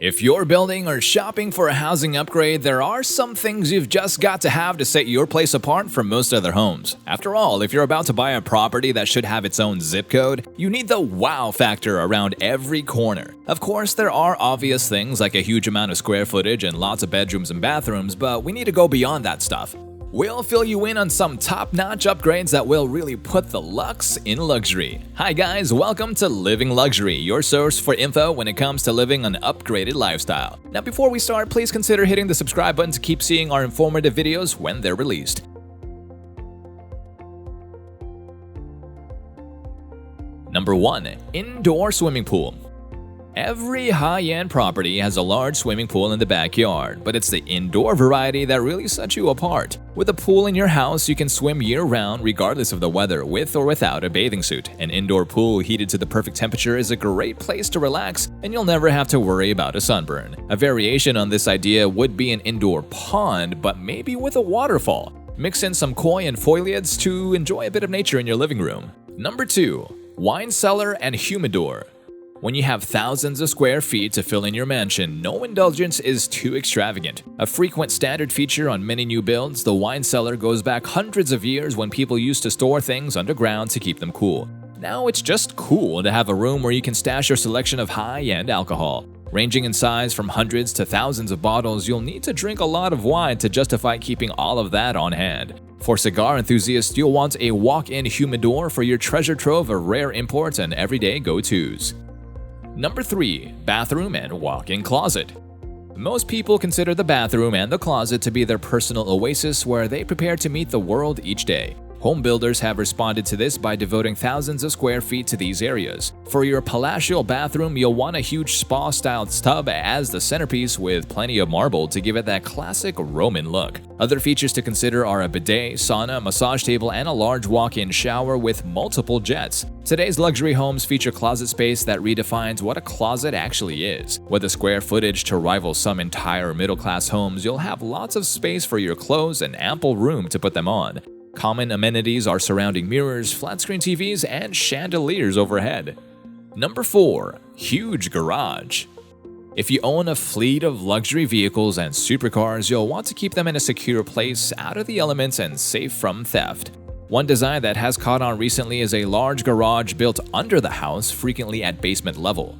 If you're building or shopping for a housing upgrade, there are some things you've just got to have to set your place apart from most other homes. After all, if you're about to buy a property that should have its own zip code, you need the wow factor around every corner. Of course, there are obvious things like a huge amount of square footage and lots of bedrooms and bathrooms, but we need to go beyond that stuff. We'll fill you in on some top-notch upgrades that will really put the lux in luxury. Hi guys, welcome to Living Luxury, your source for info when it comes to living an upgraded lifestyle. Now before we start, please consider hitting the subscribe button to keep seeing our informative videos when they're released. Number 1. Indoor swimming pool. Every high-end property has a large swimming pool in the backyard, but it's the indoor variety that really sets you apart. With a pool in your house, you can swim year-round regardless of the weather, with or without a bathing suit. An indoor pool heated to the perfect temperature is a great place to relax, and you'll never have to worry about a sunburn. A variation on this idea would be an indoor pond, but maybe with a waterfall. Mix in some koi and foliage to enjoy a bit of nature in your living room. Number 2. Wine cellar and humidor. When you have thousands of square feet to fill in your mansion, no indulgence is too extravagant. A frequent standard feature on many new builds, the wine cellar goes back hundreds of years when people used to store things underground to keep them cool. Now it's just cool to have a room where you can stash your selection of high-end alcohol. Ranging in size from hundreds to thousands of bottles, you'll need to drink a lot of wine to justify keeping all of that on hand. For cigar enthusiasts, you'll want a walk-in humidor for your treasure trove of rare imports and everyday go-tos. Number 3. Bathroom and walk-in closet. Most people consider the bathroom and the closet to be their personal oasis where they prepare to meet the world each day. Home builders have responded to this by devoting thousands of square feet to these areas. For your palatial bathroom, you'll want a huge spa-styled tub as the centerpiece with plenty of marble to give it that classic Roman look. Other features to consider are a bidet, sauna, massage table, and a large walk-in shower with multiple jets. Today's luxury homes feature closet space that redefines what a closet actually is. With a square footage to rival some entire middle-class homes, you'll have lots of space for your clothes and ample room to put them on. Common amenities are surrounding mirrors, flat-screen TVs, and chandeliers overhead. Number 4. Huge garage. If you own a fleet of luxury vehicles and supercars, you'll want to keep them in a secure place, out of the elements and safe from theft. One design that has caught on recently is a large garage built under the house, frequently at basement level.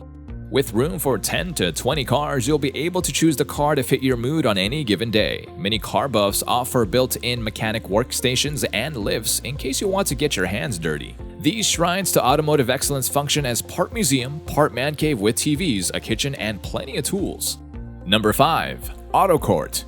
With room for 10 to 20 cars, you'll be able to choose the car to fit your mood on any given day. Many car buffs offer built-in mechanic workstations and lifts in case you want to get your hands dirty. These shrines to automotive excellence function as part museum, part man cave with TVs, a kitchen, and plenty of tools. Number 5. Auto court.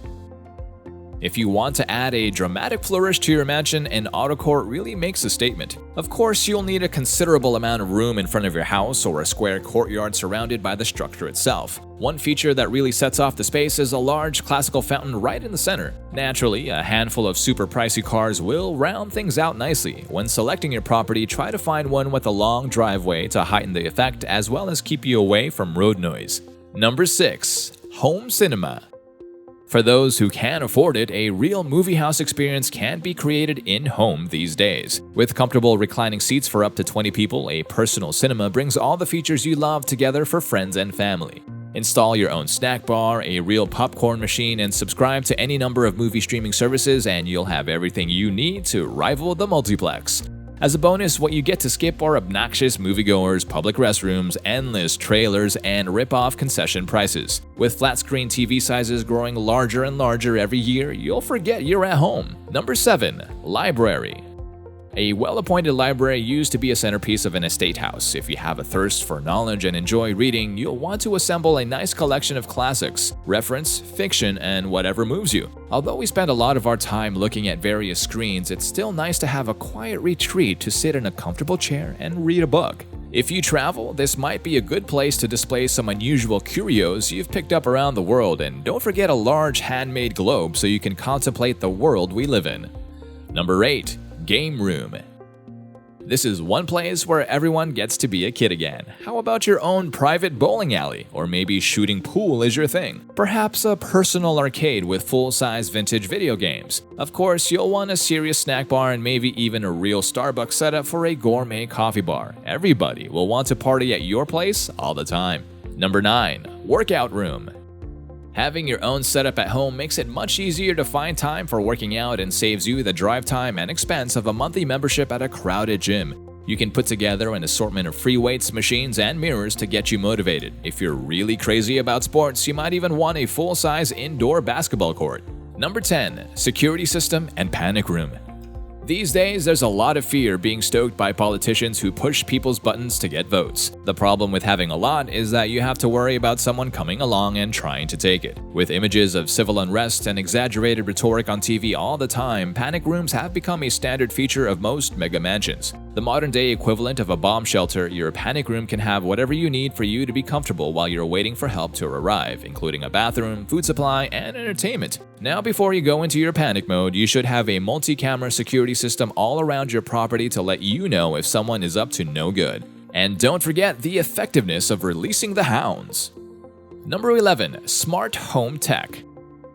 If you want to add a dramatic flourish to your mansion, an auto court really makes a statement. Of course, you'll need a considerable amount of room in front of your house or a square courtyard surrounded by the structure itself. One feature that really sets off the space is a large classical fountain right in the center. Naturally, a handful of super pricey cars will round things out nicely. When selecting your property, try to find one with a long driveway to heighten the effect as well as keep you away from road noise. Number 6. Home cinema. For those who can afford it, a real movie house experience can be created in-home these days. With comfortable reclining seats for up to 20 people, a personal cinema brings all the features you love together for friends and family. Install your own snack bar, a real popcorn machine, and subscribe to any number of movie streaming services and you'll have everything you need to rival the multiplex. As a bonus, what you get to skip are obnoxious moviegoers, public restrooms, endless trailers, and rip-off concession prices. With flat-screen TV sizes growing larger and larger every year, you'll forget you're at home. Number 7. Library. A well-appointed library used to be a centerpiece of an estate house. If you have a thirst for knowledge and enjoy reading, you'll want to assemble a nice collection of classics, reference, fiction, and whatever moves you. Although we spend a lot of our time looking at various screens, it's still nice to have a quiet retreat to sit in a comfortable chair and read a book. If you travel, this might be a good place to display some unusual curios you've picked up around the world, and don't forget a large handmade globe so you can contemplate the world we live in. Number 8. Game room. This is one place where everyone gets to be a kid again. How about your own private bowling alley? Or maybe shooting pool is your thing? Perhaps a personal arcade with full-size vintage video games. Of course, you'll want a serious snack bar and maybe even a real Starbucks setup for a gourmet coffee bar. Everybody will want to party at your place all the time. Number 9. Workout room. Having your own setup at home makes it much easier to find time for working out and saves you the drive time and expense of a monthly membership at a crowded gym. You can put together an assortment of free weights, machines, and mirrors to get you motivated. If you're really crazy about sports, you might even want a full-size indoor basketball court. Number 10. Security system and panic room. These days, there's a lot of fear being stoked by politicians who push people's buttons to get votes. The problem with having a lot is that you have to worry about someone coming along and trying to take it. With images of civil unrest and exaggerated rhetoric on TV all the time, panic rooms have become a standard feature of most mega mansions. The modern-day equivalent of a bomb shelter, your panic room can have whatever you need for you to be comfortable while you're waiting for help to arrive, including a bathroom, food supply, and entertainment. Now, before you go into your panic mode, you should have a multi-camera security system all around your property to let you know if someone is up to no good. And don't forget the effectiveness of releasing the hounds. Number 11. Smart home tech.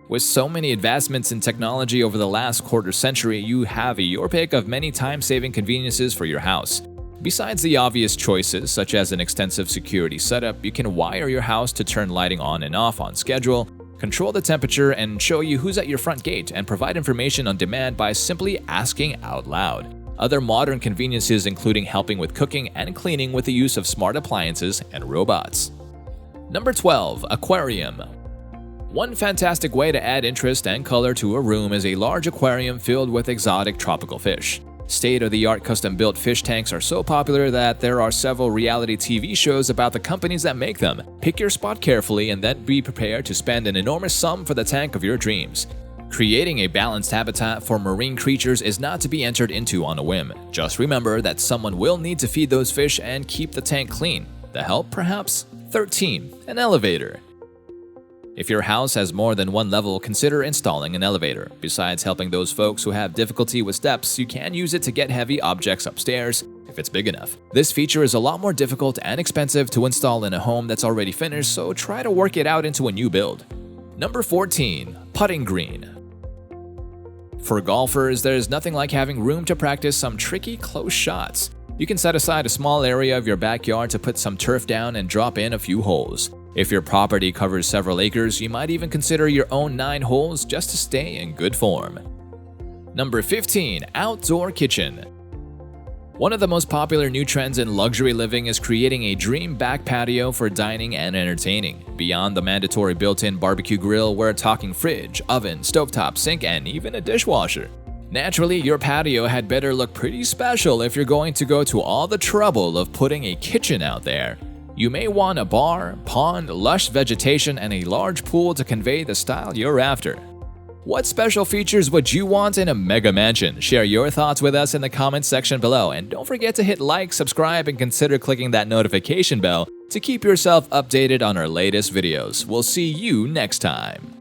With so many advancements in technology over the last quarter century, you have your pick of many time-saving conveniences for your house. Besides the obvious choices, such as an extensive security setup, you can wire your house to turn lighting on and off on schedule, control the temperature, and show you who's at your front gate, and provide information on demand by simply asking out loud. Other modern conveniences including helping with cooking and cleaning with the use of smart appliances and robots. Number 12. Aquarium. One fantastic way to add interest and color to a room is a large aquarium filled with exotic tropical fish. State-of-the-art custom-built fish tanks are so popular that there are several reality TV shows about the companies that make them. Pick your spot carefully and then be prepared to spend an enormous sum for the tank of your dreams. Creating a balanced habitat for marine creatures is not to be entered into on a whim. Just remember that someone will need to feed those fish and keep the tank clean. The help, perhaps? 13. An elevator. If your house has more than one level, consider installing an elevator. Besides helping those folks who have difficulty with steps, you can use it to get heavy objects upstairs if it's big enough. This feature is a lot more difficult and expensive to install in a home that's already finished, so try to work it out into a new build. Number 14. Putting green. For golfers, there's nothing like having room to practice some tricky close shots. You can set aside a small area of your backyard to put some turf down and drop in a few holes. If your property covers several acres, you might even consider your own 9 holes just to stay in good form. Number 15. Outdoor kitchen. One of the most popular new trends in luxury living is creating a dream back patio for dining and entertaining. Beyond the mandatory built-in barbecue grill, we're talking fridge, oven, stovetop, sink, and even a dishwasher. Naturally, your patio had better look pretty special if you're going to go to all the trouble of putting a kitchen out there. You may want a bar, pond, lush vegetation, and a large pool to convey the style you're after. What special features would you want in a mega mansion? Share your thoughts with us in the comments section below, and don't forget to hit like, subscribe, and consider clicking that notification bell to keep yourself updated on our latest videos. We'll see you next time.